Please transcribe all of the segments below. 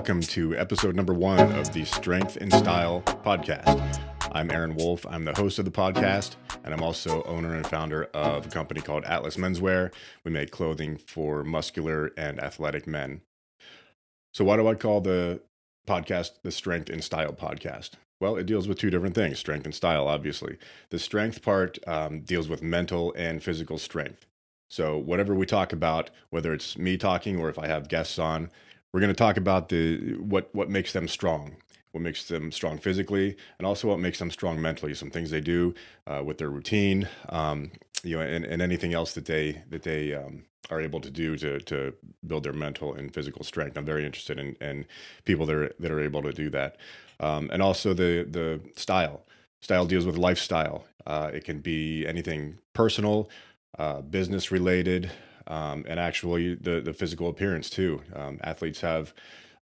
welcome to episode number 1 of the Strength and Style podcast. I'm Aaron Wolf. I'm the host of the podcast, and I'm also owner and founder of a company called Atlas Menswear. We make clothing for muscular and athletic men. So why do I call the podcast the Strength and Style podcast? Well, it deals with two different things, strength and style, obviously. The strength part deals with mental and physical strength. So whatever we talk about, whether it's me talking or if I have guests on, we're going to talk about what makes them strong, what makes them strong physically, and also what makes them strong mentally. Some things they do with their routine, and anything else that they are able to do to build their mental and physical strength. I'm very interested in people that are able to do that, and also the style. Style deals with lifestyle. It can be anything personal, business related. And actually the physical appearance too. Athletes have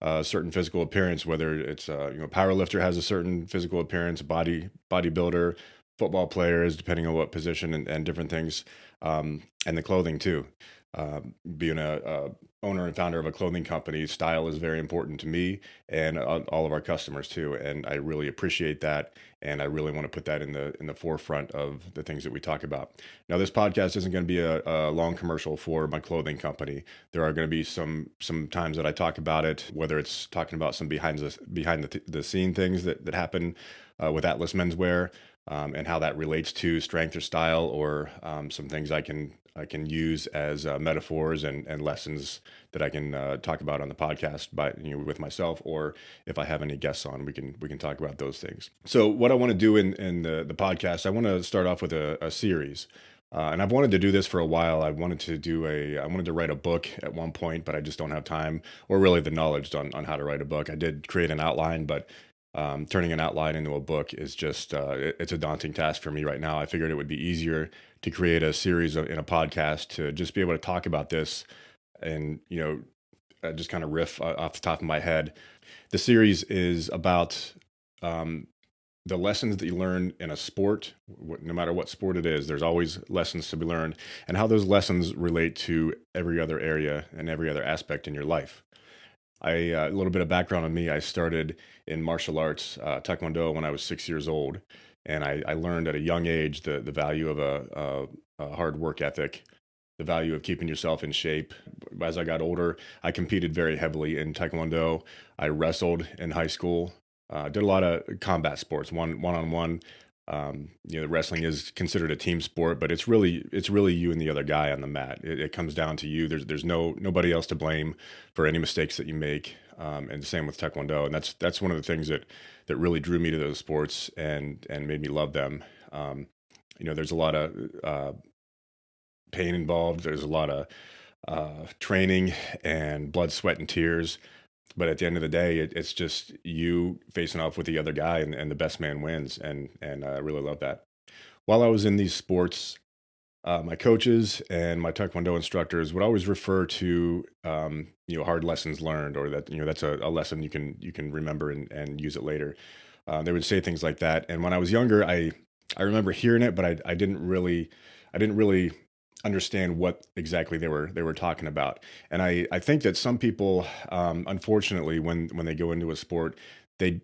a certain physical appearance, whether it's power lifter has a certain physical appearance, bodybuilder, football players, depending on what position and different things, and the clothing too. Being a owner and founder of a clothing company, style is very important to me and all of our customers too. And I really appreciate that. And I really want to put that in the forefront of the things that we talk about. Now, this podcast isn't going to be a long commercial for my clothing company. There are going to be some times that I talk about it, whether it's talking about some behind the scene things that happen with Atlas Menswear, and how that relates to strength or style, or some things I can use as metaphors and lessons that I can talk about on the podcast with myself, or if I have any guests on, we can talk about those things. So what I want to do in the podcast, I want to start off with a series. And I've wanted to do this for a while. I wanted to write a book at one point, but I just don't have time or really the knowledge on how to write a book. I did create an outline, but turning an outline into a book is just, it's a daunting task for me right now. I figured it would be easier to create a series in a podcast to just be able to talk about this and, just kind of riff off the top of my head. The series is about the lessons that you learn in a sport, no matter what sport it is. There's always lessons to be learned, and how those lessons relate to every other area and every other aspect in your life. A little bit of background on me. I started in martial arts, Taekwondo, when I was 6 years old. And I learned at a young age the value of a hard work ethic, the value of keeping yourself in shape. As I got older, I competed very heavily in Taekwondo. I wrestled in high school, did a lot of combat sports, one-on-one. Wrestling is considered a team sport, but it's really you and the other guy on the mat. It comes down to you. There's nobody else to blame for any mistakes that you make. And the same with Taekwondo. And that's one of the things that really drew me to those sports and made me love them. There's a lot of pain involved. There's a lot of training and blood, sweat, and tears. But at the end of the day, it's just you facing off with the other guy, and the best man wins. And I really love that. While I was in these sports, my coaches and my Taekwondo instructors would always refer to hard lessons learned, or that that's a lesson you can remember and use it later. They would say things like that. And when I was younger, I remember hearing it, but I didn't really understand what exactly they were talking about. And I think that some people, unfortunately, when they go into a sport, they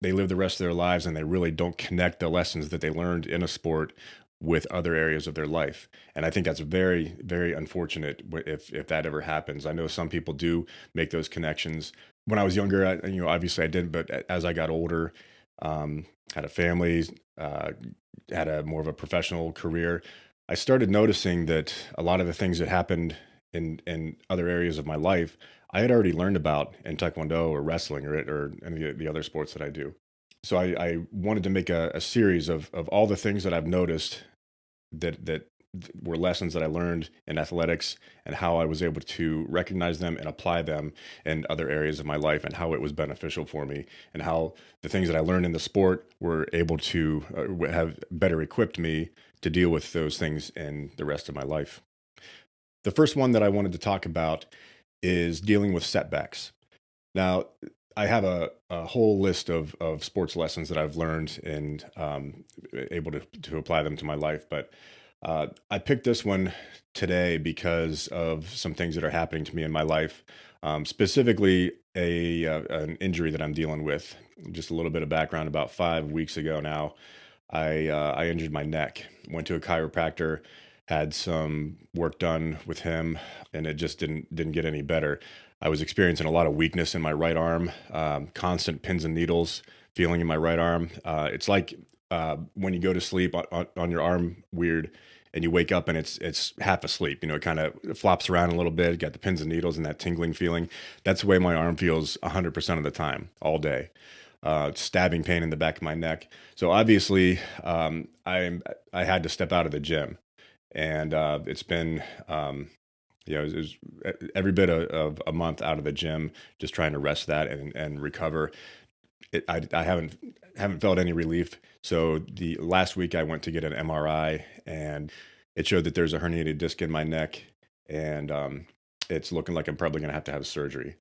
live the rest of their lives and they really don't connect the lessons that they learned in a sport with other areas of their life. And I think that's very, very unfortunate if that ever happens. I know some people do make those connections. When I was younger, obviously I didn't, but as I got older, had a family, had a more of a professional career, I started noticing that a lot of the things that happened in other areas of my life, I had already learned about in Taekwondo or wrestling or any of the other sports that I do. So I wanted to make a series of all the things that I've noticed that were lessons that I learned in athletics, and how I was able to recognize them and apply them in other areas of my life, and how it was beneficial for me, and how the things that I learned in the sport were able to have better equipped me to deal with those things in the rest of my life. The first one that I wanted to talk about is dealing with setbacks. Now, I have a whole list of sports lessons that I've learned and able to apply them to my life. But I picked this one today because of some things that are happening to me in my life, specifically an injury that I'm dealing with. Just a little bit of background: about 5 weeks ago now, I injured my neck. Went to a chiropractor, had some work done with him, and it just didn't get any better. I was experiencing a lot of weakness in my right arm, constant pins and needles feeling in my right arm. It's like when you go to sleep on your arm weird, and you wake up and it's half asleep. It kind of flops around a little bit, got the pins and needles and that tingling feeling. That's the way my arm feels 100% of the time, all day. Stabbing pain in the back of my neck. So obviously, I had to step out of the gym, and it's been it was every bit of a month out of the gym, just trying to rest that and recover. I haven't felt any relief. So the last week I went to get an MRI, and it showed that there's a herniated disc in my neck, and it's looking like I'm probably going to have surgery.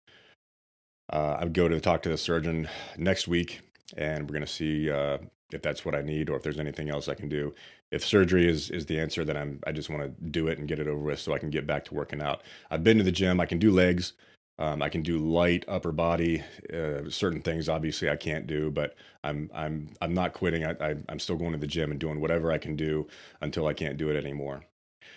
I would go to talk to the surgeon next week, and we're going to see if that's what I need or if there's anything else I can do. If surgery is the answer, then I just want to do it and get it over with so I can get back to working out. I've been to the gym. I can do legs. I can do light upper body. Certain things, obviously, I can't do, but I'm not quitting. I'm still going to the gym and doing whatever I can do until I can't do it anymore.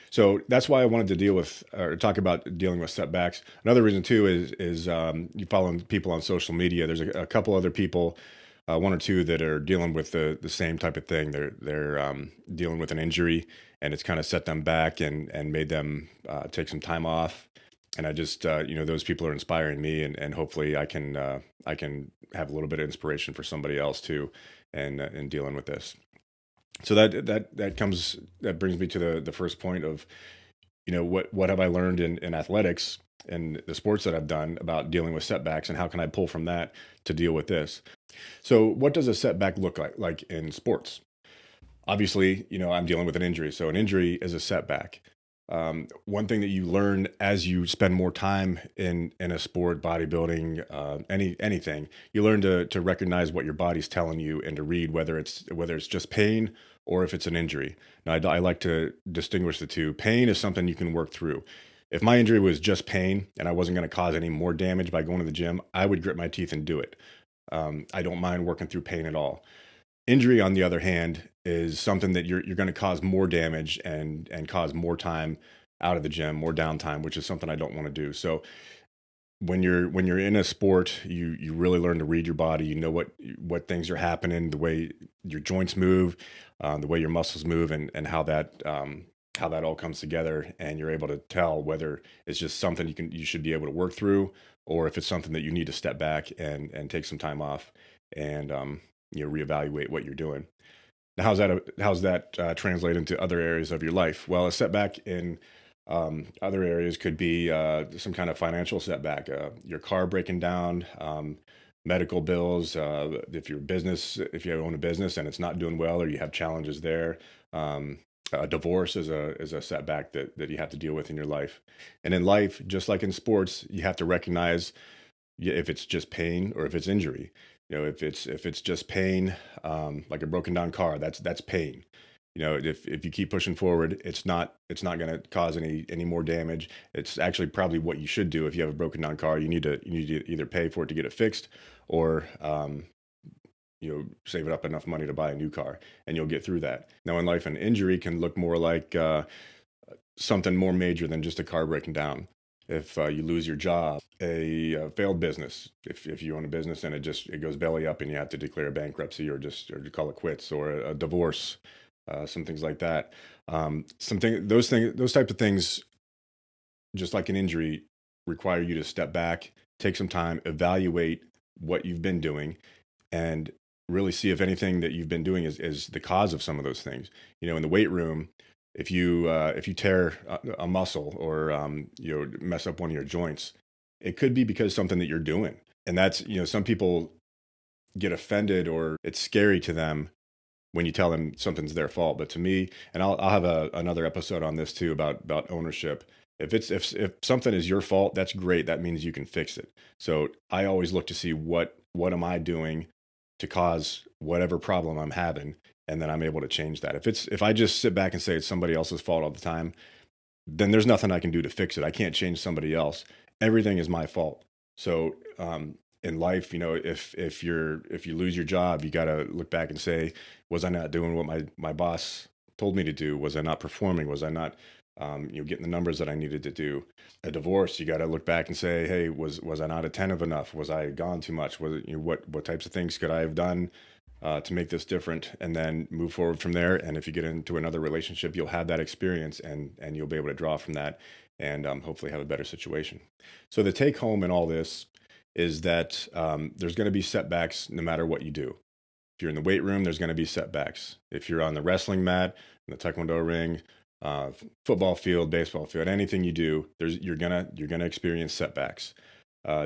So that's why I wanted to deal with or talk about dealing with setbacks. Another reason too is you following people on social media. There's a couple other people, one or two that are dealing with the same type of thing. They're dealing with an injury, and it's kind of set them back and made them take some time off. And I just those people are inspiring me, and hopefully I can have a little bit of inspiration for somebody else too, and in dealing with this. So that brings me to the first point of, what have I learned in athletics and the sports that I've done about dealing with setbacks, and how can I pull from that to deal with this. So what does a setback look like in sports? Obviously, I'm dealing with an injury, so an injury is a setback. One thing that you learn as you spend more time in a sport, bodybuilding, anything, you learn to recognize what your body's telling you and to read whether it's just pain or if it's an injury. Now, I like to distinguish the two. Pain is something you can work through. If my injury was just pain and I wasn't going to cause any more damage by going to the gym, I would grit my teeth and do it. I don't mind working through pain at all. Injury, on the other hand, is something that you're going to cause more damage and cause more time out of the gym, more downtime, which is something I don't want to do. So when you're in a sport, you really learn to read your body. You know what things are happening, the way your joints move, the way your muscles move, and how that all comes together, and you're able to tell whether it's just something you should be able to work through, or if it's something that you need to step back and take some time off and reevaluate what you're doing. Now, how's that translate into other areas of your life? Well, a setback in other areas could be some kind of financial setback, your car breaking down, medical bills. If you own a business and it's not doing well, or you have challenges there. A divorce is a setback that you have to deal with in your life. And in life, just like in sports, you have to recognize if it's just pain or if it's injury. If it's just pain, like a broken down car, that's pain. If you keep pushing forward, it's not going to cause any more damage. It's actually probably what you should do. If you have a broken down car, you need to either pay for it to get it fixed, or save it up enough money to buy a new car, and you'll get through that. Now, in life, an injury can look more like something more major than just a car breaking down. If you lose your job, a failed business, if you own a business and it goes belly up and you have to declare bankruptcy, or to call it quits, or a divorce, some things like that. Those type of things, just like an injury, require you to step back, take some time, evaluate what you've been doing, and really see if anything that you've been doing is the cause of some of those things. In the weight room, if you tear a muscle, or mess up one of your joints, it could be because something that you're doing. And that's, some people get offended, or it's scary to them when you tell them something's their fault. But to me, and I'll have another episode on this too, about ownership. If something is your fault, that's great. That means you can fix it. So I always look to see what am I doing to cause whatever problem I'm having. and then I'm able to change that. If I just sit back and say it's somebody else's fault all the time, then there's nothing I can do to fix it. I can't change somebody else. Everything is my fault. So in life, if you lose your job, you got to look back and say, was I not doing what my boss told me to do? Was I not performing? Was I not getting the numbers that I needed to do? A divorce, you got to look back and say, hey, was I not attentive enough? Was I gone too much? Was it, what types of things could I have done to make this different, and then move forward from there? And if you get into another relationship, you'll have that experience, and you'll be able to draw from that, and hopefully have a better situation. So the take home in all this is that there's going to be setbacks no matter what you do. If you're in the weight room, there's going to be setbacks. If you're on the wrestling mat, in the taekwondo ring, football field, baseball field, anything you do, you're gonna experience setbacks.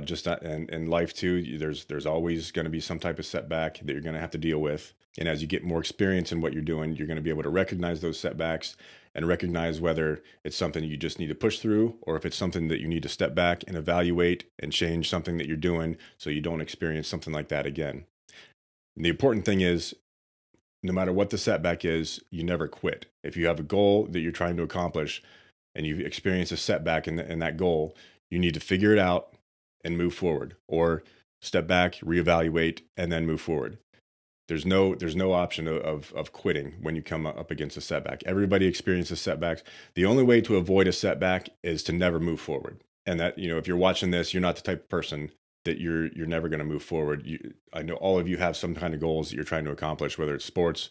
Just in life too, there's always going to be some type of setback that you're going to have to deal with. And as you get more experience in what you're doing, you're going to be able to recognize those setbacks and recognize whether it's something you just need to push through, or if it's something that you need to step back and evaluate and change something that you're doing so you don't experience something like that again. And the important thing is, no matter what the setback is, you never quit. If you have a goal that you're trying to accomplish and you experience a setback in that goal, you need to figure it out and move forward, or step back, reevaluate, and then move forward. There's no option of quitting when you come up against a setback. Everybody experiences setbacks. The only way to avoid a setback is to never move forward. And that, if you're watching this, you're not the type of person that you're never going to move forward. I know all of you have some kind of goals that you're trying to accomplish, whether it's sports,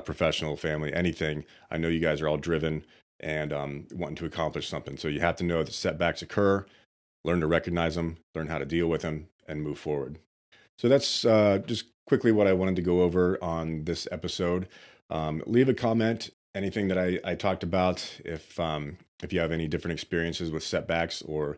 professional, family, anything. I know you guys are all driven and wanting to accomplish something. So you have to know that setbacks occur, learn to recognize them, learn how to deal with them, and move forward. So that's just quickly what I wanted to go over on this episode. Leave a comment, anything that I talked about, if you have any different experiences with setbacks, or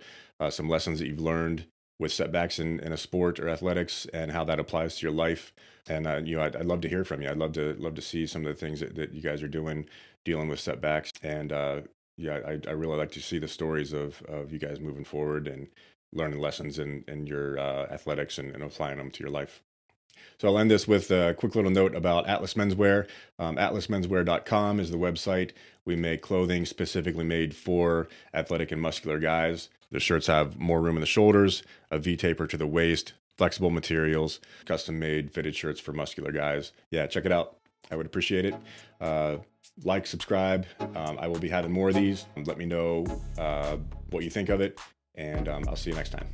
some lessons that you've learned with setbacks in a sport or athletics, and how that applies to your life. And I'd love to hear from you. I'd love to see some of the things that you guys are doing, dealing with setbacks. And I really like to see the stories of you guys moving forward and learning lessons in your athletics, and applying them to your life. So I'll end this with a quick little note about Atlas Menswear. AtlasMenswear.com is the website. We make clothing specifically made for athletic and muscular guys. The shirts have more room in the shoulders, a V-taper to the waist, flexible materials, custom-made fitted shirts for muscular guys. Yeah, check it out. I would appreciate it. Like, subscribe. I will be having more of these. Let me know what you think of it, and I'll see you next time.